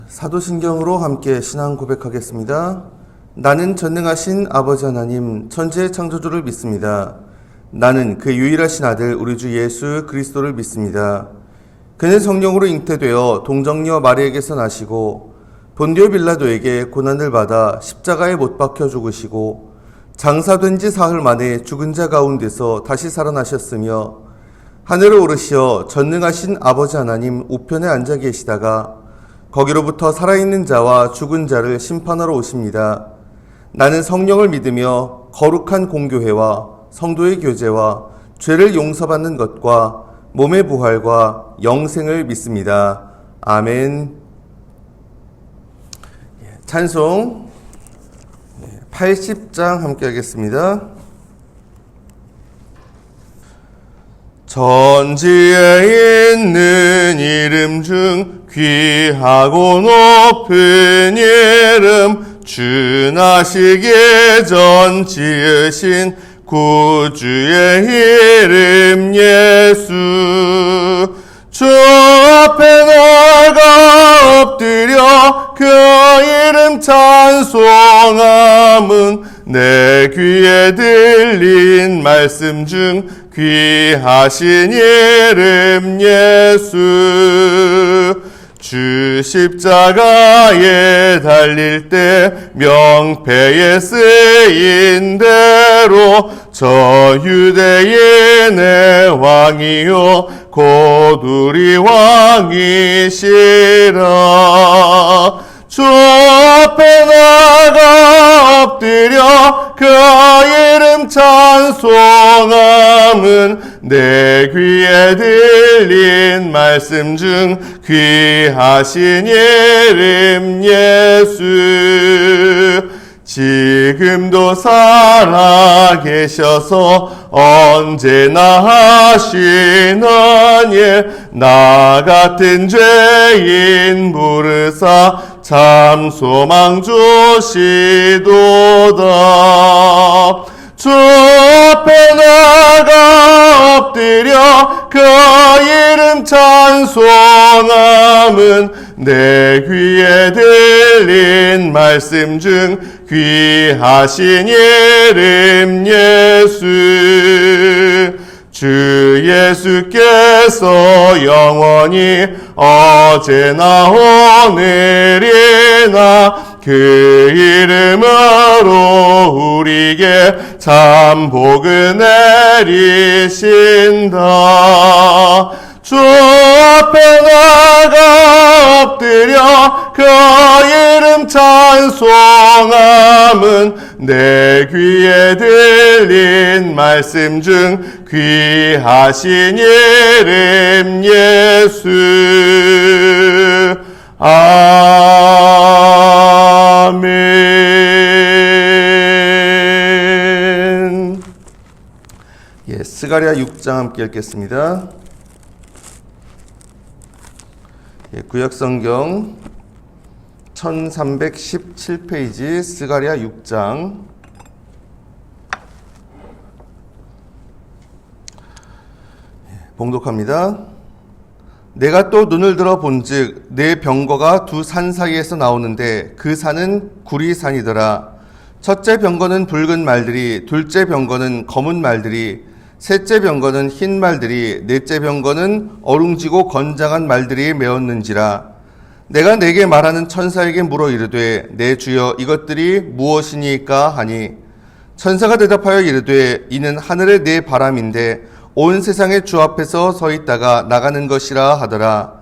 사도신경으로 함께 신앙 고백하겠습니다. 나는 전능하신 아버지 하나님 천지의 창조주를 믿습니다. 나는 그 유일하신 아들 우리 주 예수 그리스도를 믿습니다. 그는 성령으로 잉태되어 동정녀 마리에게서 나시고 본디오 빌라도에게 고난을 받아 십자가에 못 박혀 죽으시고 장사된 지 사흘 만에 죽은 자 가운데서 다시 살아나셨으며 하늘을 오르시어 전능하신 아버지 하나님 우편에 앉아 계시다가 거기로부터 살아있는 자와 죽은 자를 심판하러 오십니다. 나는 성령을 믿으며 거룩한 공교회와 성도의 교제와 죄를 용서받는 것과 몸의 부활과 영생을 믿습니다. 아멘. 찬송 80장 함께 하겠습니다. 천지에 있는 이름 중 귀하고 높은 이름 주 나시기 전 지으신 구주의 이름 예수 주 앞에 나가 엎드려 그 이름 찬송함은 내 귀에 들린 말씀 중 귀하신 이름 예수 주 십자가에 달릴 때 명패에 쓰인 대로 저 유대인의 왕이요 곧 우리 왕이시라 주 앞에 나가 엎드려 그 이름 찬송함은 내 귀에 들린 말씀 중 귀하신 이름 예수 지금도 살아계셔서 언제나 하시는 일 나 같은 죄인 부르사 참 소망 주시도다 주 앞에 나가 엎드려 그 이름 찬송함은 내 귀에 들린 말씀 중 귀하신 이름 예수 주 예수께서 영원히 어제나 오늘이나 그 이름으로 우리에게 참 복을 내리신다 주 앞에 나가 엎드려 그 이름 찬송함은 내 귀에 들린 말씀 중 귀하신 이름 예수 아멘. 스가랴 6장 함께 읽겠습니다. 구약성경 1317페이지 스가랴 6장 봉독합니다. 내가 또 눈을 들어 본즉 내 병거가 두 산 사이에서 나오는데 그 산은 구리산이더라. 첫째 병거는 붉은 말들이, 둘째 병거는 검은 말들이, 셋째 병거는 흰 말들이, 넷째 병거는 어룽지고 건장한 말들이 메었는지라. 내가 내게 말하는 천사에게 물어 이르되 내 주여 이것들이 무엇이니까 하니 천사가 대답하여 이르되 이는 하늘의 네 바람인데 온 세상의 주 앞에서 서 있다가 나가는 것이라 하더라.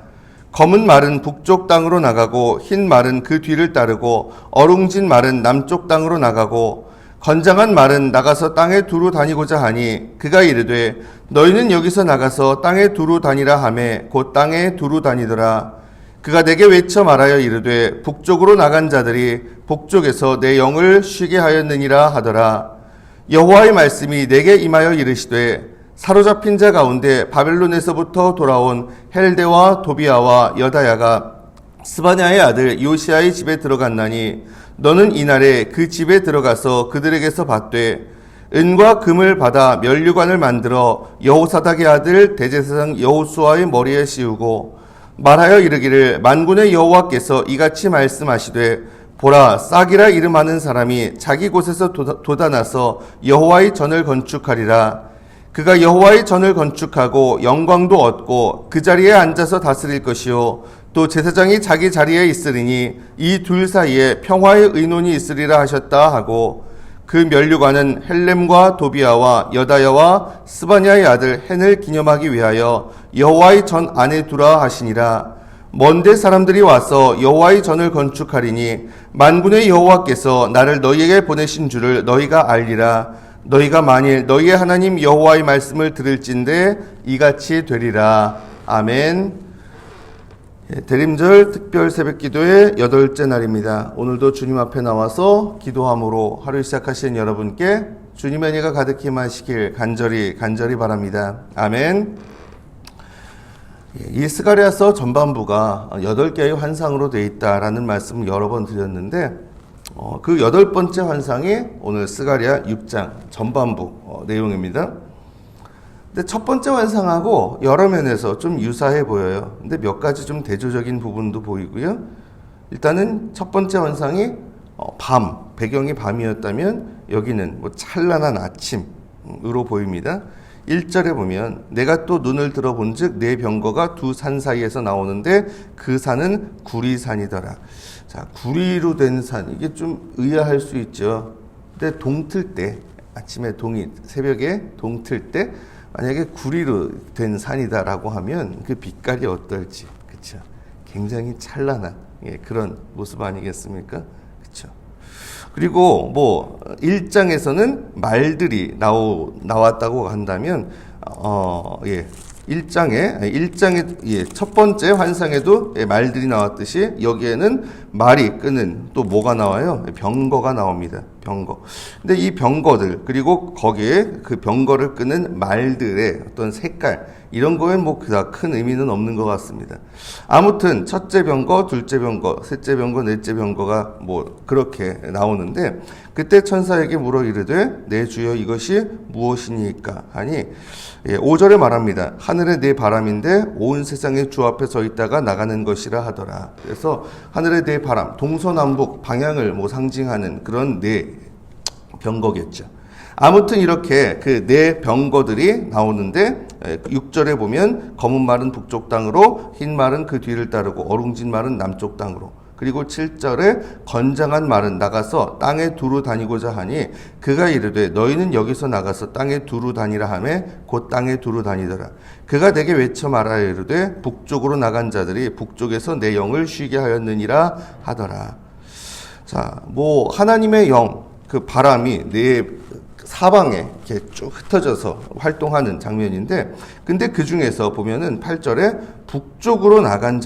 검은 말은 북쪽 땅으로 나가고 흰 말은 그 뒤를 따르고 어룽진 말은 남쪽 땅으로 나가고 건장한 말은 나가서 땅에 두루 다니고자 하니 그가 이르되 너희는 여기서 나가서 땅에 두루 다니라 하매 곧 땅에 두루 다니더라. 그가 내게 외쳐 말하여 이르되 북쪽으로 나간 자들이 북쪽에서 내 영을 쉬게 하였느니라 하더라. 여호와의 말씀이 내게 임하여 이르시되 사로잡힌 자 가운데 바벨론에서부터 돌아온 헬데와 도비아와 여다야가 스바냐의 아들 요시아의 집에 들어갔나니 너는 이날에 그 집에 들어가서 그들에게서 받되 은과 금을 받아 면류관을 만들어 여호사닥의 아들 대제사장 여호수아의 머리에 씌우고 말하여 이르기를 만군의 여호와께서 이같이 말씀하시되 보라 싹이라 이름하는 사람이 자기 곳에서 돋아나서 여호와의 전을 건축하리라. 그가 여호와의 전을 건축하고 영광도 얻고 그 자리에 앉아서 다스릴 것이요 또 제사장이 자기 자리에 있으리니 이 둘 사이에 평화의 의논이 있으리라 하셨다 하고 그 면류관은 헬렘과 도비아와 여다야와 스바냐의 아들 헨을 기념하기 위하여 여호와의 전 안에 두라 하시니라. 먼데 사람들이 와서 여호와의 전을 건축하리니 만군의 여호와께서 나를 너희에게 보내신 줄을 너희가 알리라. 너희가 만일 너희의 하나님 여호와의 말씀을 들을진대 이같이 되리라. 아멘. 대림절 특별 새벽기도의 8째 날입니다. 오늘도 주님 앞에 나와서 기도함으로 하루 시작하신 여러분께 주님의 은혜가 가득히 임하시길 간절히 바랍니다. 아멘. 이 스가랴서 전반부가 8개의 환상으로 되어 있다라는 말씀을 여러 번 드렸는데 그 8번째 환상이 오늘 스가랴 6장 전반부 내용입니다. 근데 첫 번째 환상하고 여러 면에서 좀 유사해 보여요. 근데 몇 가지 좀 대조적인 부분도 보이고요. 일단은 첫 번째 환상이 배경이 밤이었다면 여기는 찬란한 아침으로 보입니다. 1절에 보면 내가 또 눈을 들어본즉 내 병거가 두 산 사이에서 나오는데 그 산은 구리산이더라. 자, 구리로 된 산, 이게 좀 의아할 수 있죠. 근데 동틀 때, 아침에 새벽에 동틀 때 만약에 구리로 된 산이다라고 하면 그 빛깔이 어떨지, 그렇죠? 굉장히 찬란한 그런 모습 아니겠습니까? 그렇죠? 그리고 1장에서는 말들이 나왔다고 한다면 1장의 첫 번째 환상에도 말들이 나왔듯이 여기에는 말이 끄는 또 뭐가 나와요? 병거가 나옵니다. 병거. 근데 이 병거들 그리고 거기에 그 병거를 끄는 말들의 어떤 색깔 이런 거에 그닥 큰 의미는 없는 것 같습니다. 아무튼 첫째 병거, 둘째 병거, 셋째 병거, 넷째 병거가 그렇게 나오는데 그때 천사에게 물어 이르되 내 주여 이것이 무엇이니까 하니 5절에 말합니다. 하늘의 네 바람인데 온 세상의 주 앞에 서 있다가 나가는 것이라 하더라. 그래서 하늘의 네 바람, 동서남북 방향을 상징하는 그런 네 병거겠죠. 아무튼 이렇게 그 네 병거들이 나오는데 6절에 보면 검은 말은 북쪽 땅으로 흰 말은 그 뒤를 따르고 어룽진 말은 남쪽 땅으로 그리고 7절에 건장한 말은 나가서 땅에 두루 다니고자 하니 그가 이르되 너희는 여기서 나가서 땅에 두루 다니라 하매 곧 땅에 두루 다니더라. 그가 내게 외쳐 말하여 이르되 북쪽으로 나간 자들이 북쪽에서 내 영을 쉬게 하였느니라 하더라. 자, 하나님의 영, 그 바람이 내 사방에 이렇게 쭉 흩어져서 활동하는 장면인데 근데 그 중에서 보면은 8절에 북쪽으로 나간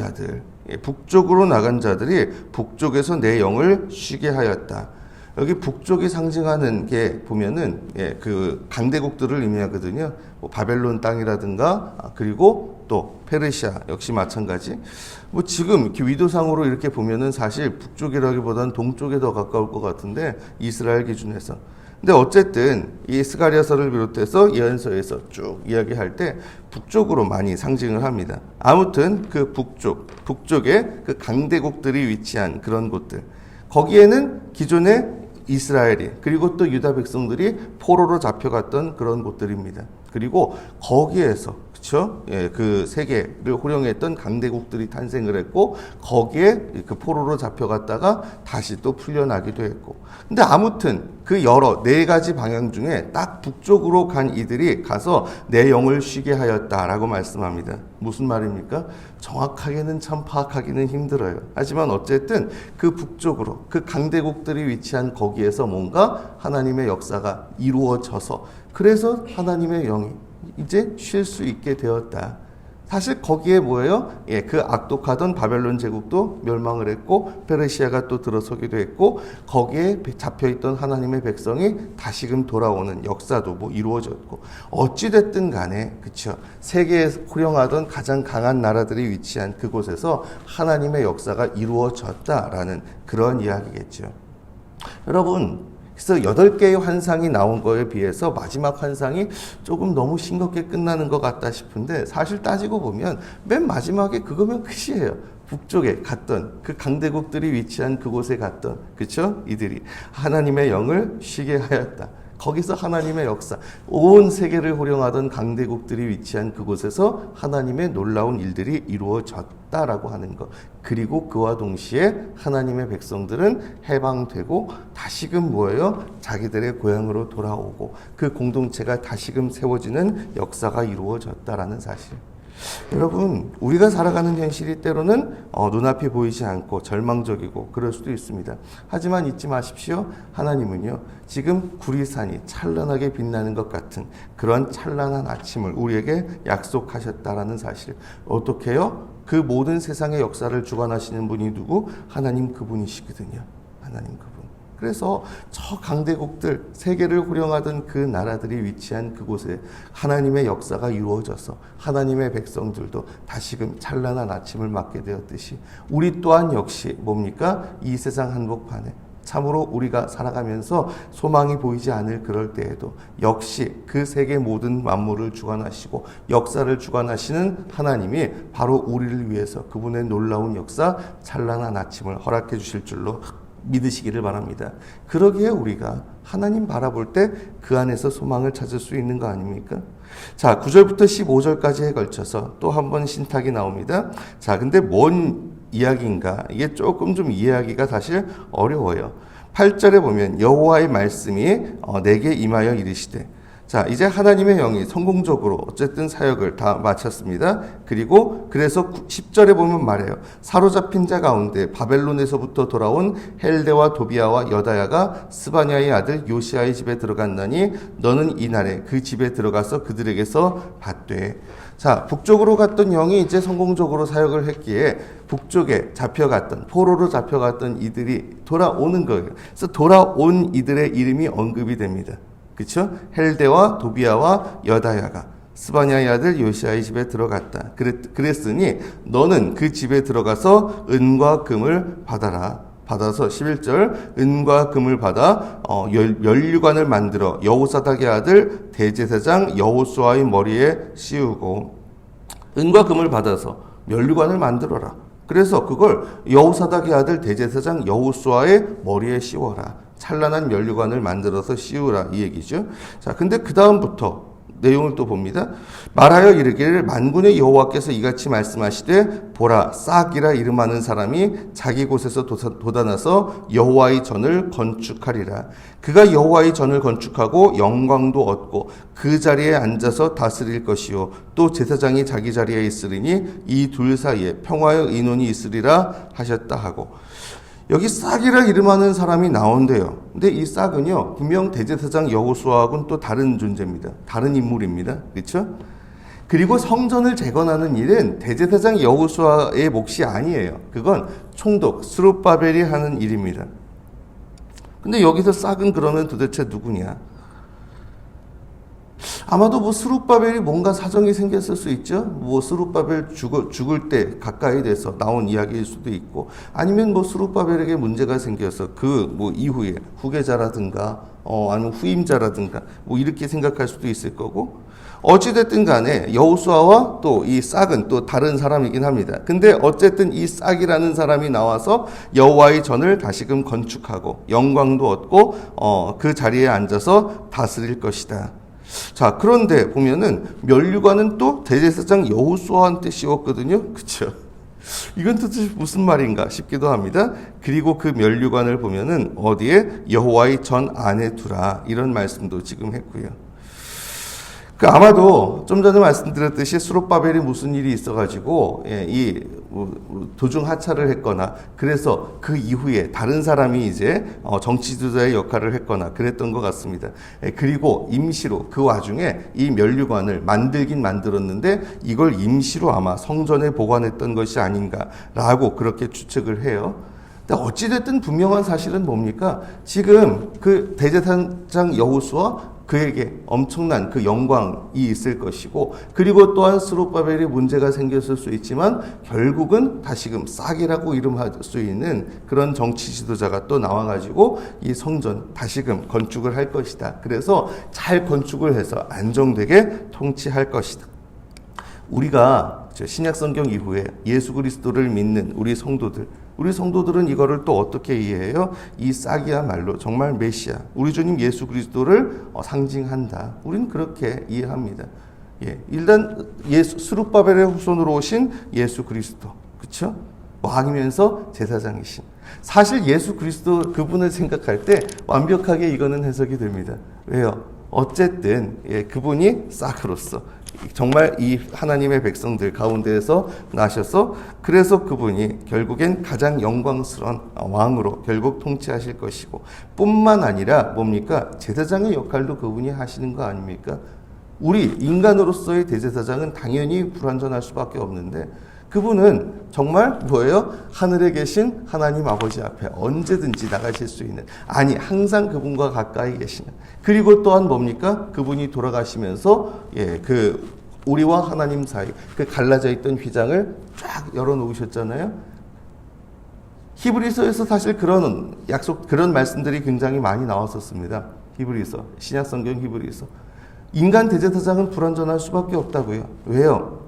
자들이 북쪽에서 내 영을 쉬게 하였다. 여기 북쪽이 상징하는 게 보면은 그 강대국들을 의미하거든요. 바벨론 땅이라든가 그리고 또 페르시아 역시 마찬가지. 지금 이렇게 위도상으로 이렇게 보면은 사실 북쪽이라기보다는 동쪽에 더 가까울 것 같은데 이스라엘 기준에서. 근데 어쨌든 이 스가랴서를 비롯해서 예언서에서 쭉 이야기할 때 북쪽으로 많이 상징을 합니다. 아무튼 그 북쪽에 그 강대국들이 위치한 그런 곳들. 거기에는 기존에 이스라엘이 그리고 또 유다 백성들이 포로로 잡혀갔던 그런 곳들입니다. 그리고 거기에서 그렇죠? 그 세계를 호령했던 강대국들이 탄생을 했고 거기에 그 포로로 잡혀갔다가 다시 또 풀려나기도 했고. 근데 아무튼 그 여러 4가지 방향 중에 딱 북쪽으로 간 이들이 가서 내 영을 쉬게 하였다라고 말씀합니다. 무슨 말입니까? 정확하게는 참 파악하기는 힘들어요. 하지만 어쨌든 그 북쪽으로 그 강대국들이 위치한 거기에서 뭔가 하나님의 역사가 이루어져서 그래서 하나님의 영이 이제 쉴 수 있게 되었다. 사실 거기에 뭐예요? 그 악독하던 바벨론 제국도 멸망을 했고 페르시아가 또 들어서기도 했고 거기에 잡혀있던 하나님의 백성이 다시금 돌아오는 역사도 이루어졌고 어찌됐든 간에 그쵸 세계에 호령하던 가장 강한 나라들이 위치한 그곳에서 하나님의 역사가 이루어졌다라는 그런 이야기겠죠. 여러분 그래서 8개의 환상이 나온 거에 비해서 마지막 환상이 조금 너무 싱겁게 끝나는 것 같다 싶은데 사실 따지고 보면 맨 마지막에 그거면 끝이에요. 북쪽에 갔던 그 강대국들이 위치한 그곳에 갔던 그렇죠? 이들이 하나님의 영을 쉬게 하였다. 거기서 하나님의 역사, 온 세계를 호령하던 강대국들이 위치한 그곳에서 하나님의 놀라운 일들이 이루어졌다라고 하는 것. 그리고 그와 동시에 하나님의 백성들은 해방되고 다시금 뭐예요? 자기들의 고향으로 돌아오고 그 공동체가 다시금 세워지는 역사가 이루어졌다라는 사실. 여러분, 우리가 살아가는 현실이 때로는 눈앞이 보이지 않고 절망적이고 그럴 수도 있습니다. 하지만 잊지 마십시오. 하나님은요, 지금 구리산이 찬란하게 빛나는 것 같은 그런 찬란한 아침을 우리에게 약속하셨다라는 사실. 어떻게 해요? 그 모든 세상의 역사를 주관하시는 분이 누구? 하나님 그분이시거든요. 하나님 그분. 그래서 저 강대국들, 세계를 호령하던 그 나라들이 위치한 그곳에 하나님의 역사가 이루어져서 하나님의 백성들도 다시금 찬란한 아침을 맞게 되었듯이 우리 또한 역시 뭡니까? 이 세상 한복판에 참으로 우리가 살아가면서 소망이 보이지 않을 그럴 때에도 역시 그 세계 모든 만물을 주관하시고 역사를 주관하시는 하나님이 바로 우리를 위해서 그분의 놀라운 역사, 찬란한 아침을 허락해 주실 줄로 믿으시기를 바랍니다. 그러기에 우리가 하나님 바라볼 때 그 안에서 소망을 찾을 수 있는 거 아닙니까? 자, 9절부터 15절까지에 걸쳐서 또 한 번 신탁이 나옵니다. 자, 근데 뭔 이야기인가? 이게 조금 좀 이해하기가 사실 어려워요. 8절에 보면 여호와의 말씀이 내게 임하여 이르시되, 자, 이제 하나님의 영이 성공적으로 어쨌든 사역을 다 마쳤습니다. 그리고 그래서 10절에 보면 말해요. 사로잡힌 자 가운데 바벨론에서부터 돌아온 헬데와 도비아와 여다야가 스바냐의 아들 요시아의 집에 들어갔나니 너는 이날에 그 집에 들어가서 그들에게서 받되. 자, 북쪽으로 갔던 영이 이제 성공적으로 사역을 했기에 북쪽에 잡혀갔던, 포로로 잡혀갔던 이들이 돌아오는 거예요. 그래서 돌아온 이들의 이름이 언급이 됩니다. 그렇죠? 헬데와 도비아와 여다야가 스바냐의 아들 요시아의 집에 들어갔다. 그랬으니 너는 그 집에 들어가서 은과 금을 받아라. 받아서 11절 은과 금을 받아 면류관을 만들어 여호사닥의 아들 대제사장 여호수아의 머리에 씌우고. 은과 금을 받아서 면류관을 만들어라. 그래서 그걸 여호사닥의 아들 대제사장 여호수아의 머리에 씌워라. 찬란한 면류관을 만들어서 씌우라, 이 얘기죠. 자, 근데 그 다음부터 내용을 또 봅니다. 말하여 이르기를 만군의 여호와께서 이같이 말씀하시되 보라, 싹이라 이름하는 사람이 자기 곳에서 돋아나서 여호와의 전을 건축하리라. 그가 여호와의 전을 건축하고 영광도 얻고 그 자리에 앉아서 다스릴 것이요 또 제사장이 자기 자리에 있으리니 이 둘 사이에 평화의 의논이 있으리라 하셨다 하고. 여기 싹이라 이름하는 사람이 나온대요. 근데 이 싹은요, 분명 대제사장 여호수아하고는 또 다른 존재입니다. 다른 인물입니다. 그렇죠? 그리고 성전을 재건하는 일은 대제사장 여호수아의 몫이 아니에요. 그건 총독 스룹바벨이 하는 일입니다. 근데 여기서 싹은 그러면 도대체 누구냐? 아마도 뭐 스룹바벨이 뭔가 사정이 생겼을 수 있죠. 뭐 스룹바벨 죽을 때 가까이 돼서 나온 이야기일 수도 있고, 아니면 뭐 스룹바벨에게 문제가 생겨서 그 뭐 이후에 후계자라든가 아니면 후임자라든가 뭐 이렇게 생각할 수도 있을 거고. 어찌됐든 간에 여호수아와 또 이 싹은 또 다른 사람이긴 합니다. 근데 어쨌든 이 싹이라는 사람이 나와서 여호와의 전을 다시금 건축하고 영광도 얻고 그 자리에 앉아서 다스릴 것이다. 자, 그런데 보면은 면류관은 또 대제사장 여호수아한테 씌웠거든요. 그렇죠? 이건 도대체 무슨 말인가 싶기도 합니다. 그리고 그 면류관을 보면은 어디에? 여호와의 전 안에 두라. 이런 말씀도 지금 했고요. 아마도 좀 전에 말씀드렸듯이 스룹바벨이 무슨 일이 있어가지고 이 도중 하차를 했거나 그래서 그 이후에 다른 사람이 이제 정치 지도자의 역할을 했거나 그랬던 것 같습니다. 그리고 임시로 그 와중에 이 면류관을 만들긴 만들었는데 이걸 임시로 아마 성전에 보관했던 것이 아닌가라고 그렇게 추측을 해요. 어찌됐든 분명한 사실은 뭡니까? 지금 그 대제사장 여호수아 그에게 엄청난 그 영광이 있을 것이고, 그리고 또한 스룹바벨이 문제가 생겼을 수 있지만 결국은 다시금 싹이라고 이름할 수 있는 그런 정치 지도자가 또 나와가지고 이 성전 다시금 건축을 할 것이다. 그래서 잘 건축을 해서 안정되게 통치할 것이다. 우리가 신약 성경 이후에 예수 그리스도를 믿는 우리 성도들은 이거를 또 어떻게 이해해요? 이 싹이야말로 정말 메시아, 우리 주님 예수 그리스도를 상징한다. 우리는 그렇게 이해합니다. 일단 스룹바벨의 후손으로 오신 예수 그리스도, 그렇죠? 왕이면서 제사장이신. 사실 예수 그리스도 그분을 생각할 때 완벽하게 이거는 해석이 됩니다. 왜요? 어쨌든 그분이 싹으로서 정말 이 하나님의 백성들 가운데에서 나셔서, 그래서 그분이 결국엔 가장 영광스러운 왕으로 결국 통치하실 것이고, 뿐만 아니라 뭡니까? 제사장의 역할도 그분이 하시는 거 아닙니까? 우리 인간으로서의 대제사장은 당연히 불완전할 수밖에 없는데, 그분은 정말 뭐예요? 하늘에 계신 하나님 아버지 앞에 언제든지 나가실 수 있는, 아니 항상 그분과 가까이 계시는, 그리고 또한 뭡니까? 그분이 돌아가시면서 우리와 하나님 사이 그 갈라져 있던 휘장을 쫙 열어놓으셨잖아요. 히브리서에서 사실 그런 말씀들이 굉장히 많이 나왔었습니다. 히브리서, 신약성경 히브리서. 인간 대제사장은 불완전할 수밖에 없다고요. 왜요?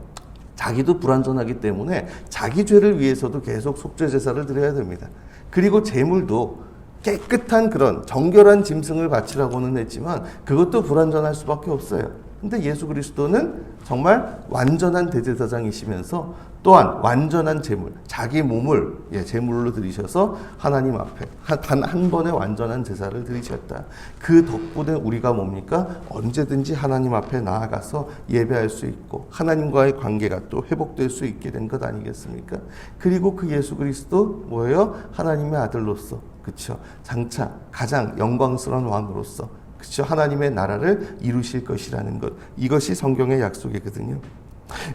자기도 불완전하기 때문에 자기 죄를 위해서도 계속 속죄 제사를 드려야 됩니다. 그리고 제물도 깨끗한 그런 정결한 짐승을 바치라고는 했지만 그것도 불완전할 수밖에 없어요. 근데 예수 그리스도는 정말 완전한 대제사장이시면서 또한 완전한 제물, 자기 몸을 제물로 드리셔서 하나님 앞에 단 한 번의 완전한 제사를 드리셨다. 그 덕분에 우리가 뭡니까? 언제든지 하나님 앞에 나아가서 예배할 수 있고 하나님과의 관계가 또 회복될 수 있게 된 것 아니겠습니까? 그리고 그 예수 그리스도 뭐예요? 하나님의 아들로서, 그렇죠? 장차 가장 영광스러운 왕으로서, 그렇죠? 하나님의 나라를 이루실 것이라는 것, 이것이 성경의 약속이거든요.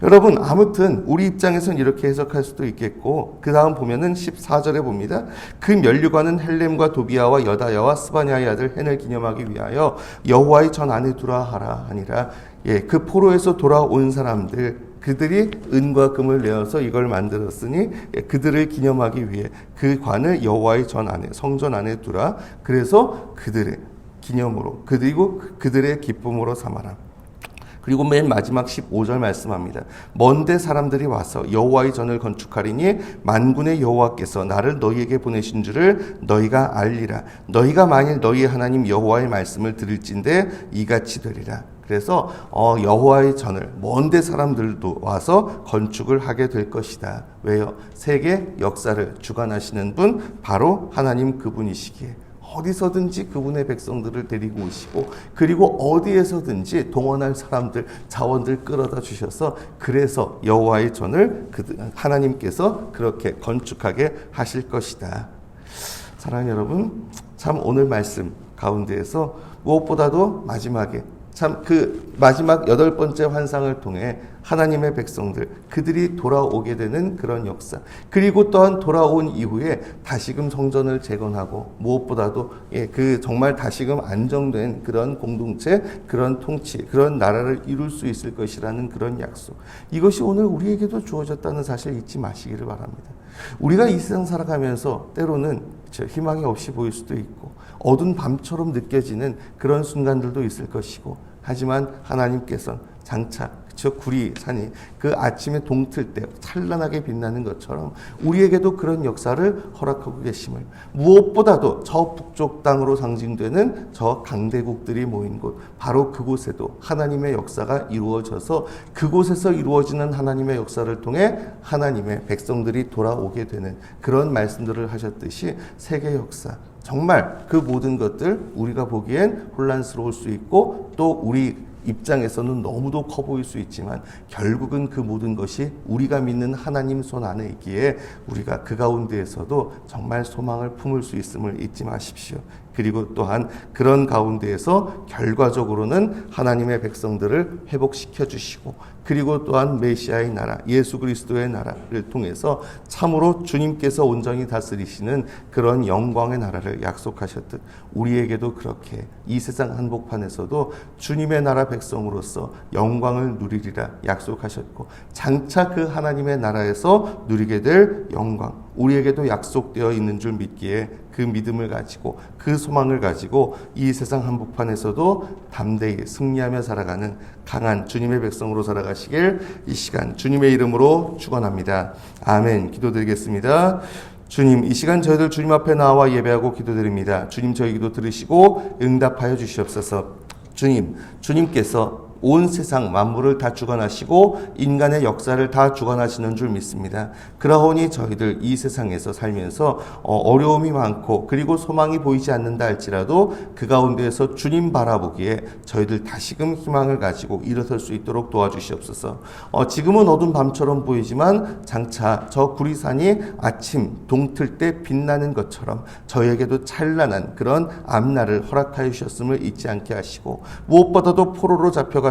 여러분, 아무튼 우리 입장에서는 이렇게 해석할 수도 있겠고, 그 다음 보면은 14절에 봅니다. 그 면류관은 헬렘과 도비아와 여다야와 스바냐의 아들 헨을 기념하기 위하여 여호와의 전 안에 두라 하라 하니라. 그 포로에서 돌아온 사람들, 그들이 은과 금을 내어서 이걸 만들었으니 그들을 기념하기 위해 그 관을 여호와의 전 안에, 성전 안에 두라. 그래서 그들의 기념으로, 그리고 그들의 기쁨으로 삼아라. 그리고 맨 마지막 15절 말씀합니다. 먼데 사람들이 와서 여호와의 전을 건축하리니 만군의 여호와께서 나를 너희에게 보내신 줄을 너희가 알리라. 너희가 만일 너희 하나님 여호와의 말씀을 들을진대 이같이 되리라. 그래서 여호와의 전을 먼데 사람들도 와서 건축을 하게 될 것이다. 왜요? 세계 역사를 주관하시는 분 바로 하나님 그분이시기에 어디서든지 그분의 백성들을 데리고 오시고, 그리고 어디에서든지 동원할 사람들, 자원들 끌어다 주셔서, 그래서 여호와의 전을 하나님께서 그렇게 건축하게 하실 것이다. 사랑하는 여러분, 참 오늘 말씀 가운데에서 무엇보다도 마지막에 참 그 마지막 8번째 환상을 통해 하나님의 백성들, 그들이 돌아오게 되는 그런 역사, 그리고 또한 돌아온 이후에 다시금 성전을 재건하고, 무엇보다도 그 정말 다시금 안정된 그런 공동체, 그런 통치, 그런 나라를 이룰 수 있을 것이라는 그런 약속, 이것이 오늘 우리에게도 주어졌다는 사실 잊지 마시기를 바랍니다. 우리가 이 세상 살아가면서 때로는 희망이 없이 보일 수도 있고 어두운 밤처럼 느껴지는 그런 순간들도 있을 것이고, 하지만 하나님께서는 장차 구리 산이 그 아침에 동틀 때 찬란하게 빛나는 것처럼 우리에게도 그런 역사를 허락하고 계심을, 무엇보다도 저 북쪽 땅으로 상징되는 저 강대국들이 모인 곳, 바로 그곳에도 하나님의 역사가 이루어져서 그곳에서 이루어지는 하나님의 역사를 통해 하나님의 백성들이 돌아오게 되는 그런 말씀들을 하셨듯이 세계 역사, 정말 그 모든 것들 우리가 보기엔 혼란스러울 수 있고 또 우리 입장에서는 너무도 커 보일 수 있지만 결국은 그 모든 것이 우리가 믿는 하나님 손 안에 있기에 우리가 그 가운데에서도 정말 소망을 품을 수 있음을 잊지 마십시오. 그리고 또한 그런 가운데에서 결과적으로는 하나님의 백성들을 회복시켜 주시고, 그리고 또한 메시아의 나라, 예수 그리스도의 나라를 통해서 참으로 주님께서 온전히 다스리시는 그런 영광의 나라를 약속하셨듯, 우리에게도 그렇게 이 세상 한복판에서도 주님의 나라 백성으로서 영광을 누리리라 약속하셨고, 장차 그 하나님의 나라에서 누리게 될 영광, 우리에게도 약속되어 있는 줄 믿기에 그 믿음을 가지고, 그 소망을 가지고 이 세상 한복판에서도 담대히 승리하며 살아가는 강한 주님의 백성으로 살아가시길 이 시간 주님의 이름으로 축원합니다. 아멘. 기도드리겠습니다. 주님, 이 시간 저희들 주님 앞에 나와 예배하고 기도드립니다. 주님, 저희 기도 들으시고 응답하여 주시옵소서. 주님께서 온 세상 만물을 다 주관하시고 인간의 역사를 다 주관하시는 줄 믿습니다. 그러하오니 저희들 이 세상에서 살면서 어려움이 많고 그리고 소망이 보이지 않는다 할지라도 그 가운데에서 주님 바라보기에 저희들 다시금 희망을 가지고 일어설 수 있도록 도와주시옵소서. 지금은 어두운 밤처럼 보이지만 장차 저 구리산이 아침 동틀 때 빛나는 것처럼 저희에게도 찬란한 그런 앞날을 허락하여 주셨음을 잊지 않게 하시고, 무엇보다도 포로로 잡혀갔던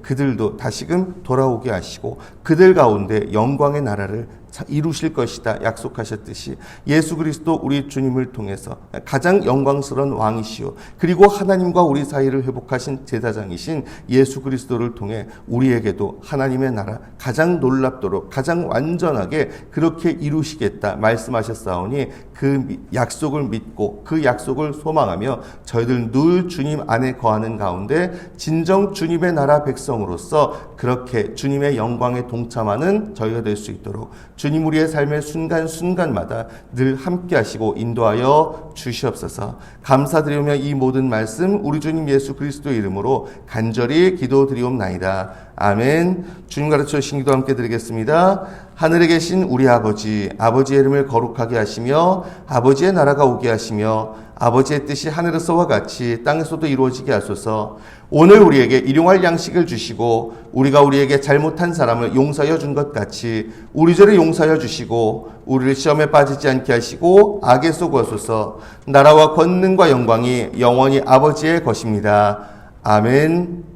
그들도 다시금 돌아오게 하시고 그들 가운데 영광의 나라를 이루실 것이다 약속하셨듯이, 예수 그리스도 우리 주님을 통해서 가장 영광스러운 왕이시오, 그리고 하나님과 우리 사이를 회복하신 제사장이신 예수 그리스도를 통해 우리에게도 하나님의 나라 가장 놀랍도록 가장 완전하게 그렇게 이루시겠다 말씀하셨사오니, 그 약속을 믿고 그 약속을 소망하며 저희들 늘 주님 안에 거하는 가운데 진정 주님의 나라 백성으로서 그렇게 주님의 영광에 동참하는 저희가 될 수 있도록 주님 우리의 삶의 순간순간마다 늘 함께 하시고 인도하여 주시옵소서. 감사드리며 이 모든 말씀 우리 주님 예수 그리스도의 이름으로 간절히 기도드리옵나이다. 아멘. 주님 가르쳐 주신 기도 함께 드리겠습니다. 하늘에 계신 우리 아버지의 이름을 거룩하게 하시며 아버지의 나라가 오게 하시며 아버지의 뜻이 하늘에서와 같이 땅에서도 이루어지게 하소서. 오늘 우리에게 일용할 양식을 주시고 우리가 우리에게 잘못한 사람을 용서하여 준 것 같이 우리 죄를 용서하여 주시고 우리를 시험에 빠지지 않게 하시고 악에서 구하소서. 나라와 권능과 영광이 영원히 아버지의 것입니다. 아멘.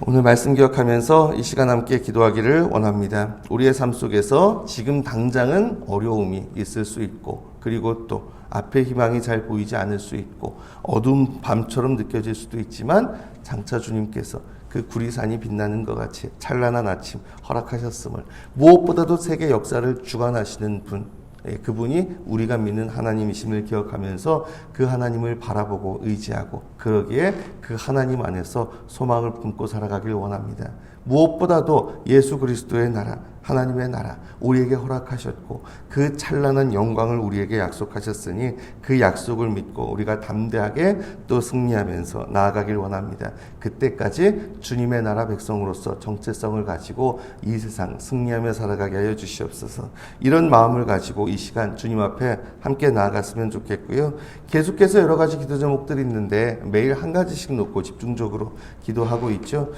오늘 말씀 기억하면서 이 시간 함께 기도하기를 원합니다. 우리의 삶 속에서 지금 당장은 어려움이 있을 수 있고, 그리고 또 앞에 희망이 잘 보이지 않을 수 있고 어두운 밤처럼 느껴질 수도 있지만, 장차 주님께서 그 구리산이 빛나는 것 같이 찬란한 아침 허락하셨음을, 무엇보다도 세계 역사를 주관하시는 분, 그분이 우리가 믿는 하나님이심을 기억하면서 그 하나님을 바라보고 의지하고, 그러기에 그 하나님 안에서 소망을 품고 살아가길 원합니다. 무엇보다도 예수 그리스도의 나라, 하나님의 나라 우리에게 허락하셨고 그 찬란한 영광을 우리에게 약속하셨으니 그 약속을 믿고 우리가 담대하게 또 승리하면서 나아가길 원합니다. 그때까지 주님의 나라 백성으로서 정체성을 가지고 이 세상 승리하며 살아가게 하여 주시옵소서. 이런 마음을 가지고 이 시간 주님 앞에 함께 나아갔으면 좋겠고요. 계속해서 여러 가지 기도 제목들이 있는데 매일 한 가지씩 놓고 집중적으로 기도하고 있죠.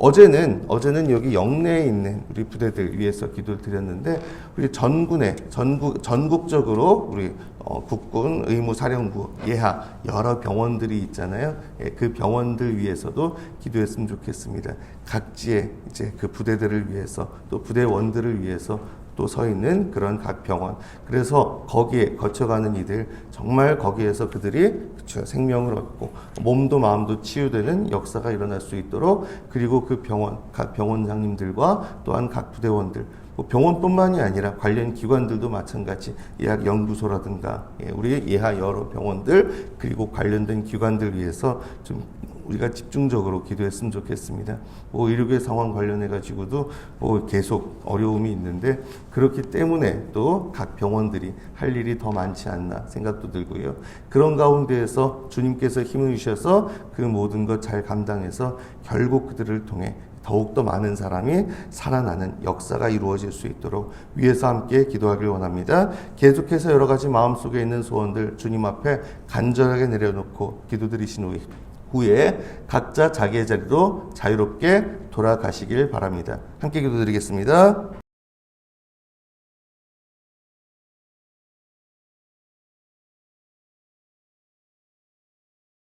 어제는 여기 영내에 있는 우리 부대들 위해서 기도를 드렸는데, 우리 전국적으로 우리 국군, 의무사령부, 예하 여러 병원들이 있잖아요. 그 병원들 위해서도 기도했으면 좋겠습니다. 각지의 이제 그 부대들을 위해서, 또 부대원들을 위해서 또 서 있는 그런 각 병원, 그래서 거기에 거쳐가는 이들, 정말 거기에서 그들이 생명을 얻고 몸도 마음도 치유되는 역사가 일어날 수 있도록, 그리고 그 병원, 각 병원장님들과 또한 각 부대원들, 병원뿐만이 아니라 관련 기관들도 마찬가지, 예학연구소라든가 우리 예하 여러 병원들, 그리고 관련된 기관들 위해서 좀 우리가 집중적으로 기도했으면 좋겠습니다. 의료계 상황 관련해가지고도 계속 어려움이 있는데, 그렇기 때문에 또 각 병원들이 할 일이 더 많지 않나 생각도 들고요. 그런 가운데에서 주님께서 힘을 주셔서 그 모든 것 잘 감당해서 결국 그들을 통해 더욱더 많은 사람이 살아나는 역사가 이루어질 수 있도록 위에서 함께 기도하길 원합니다. 계속해서 여러 가지 마음속에 있는 소원들 주님 앞에 간절하게 내려놓고 기도드리신 후에 각자 자기의 자리로 자유롭게 돌아가시길 바랍니다. 함께 기도드리겠습니다.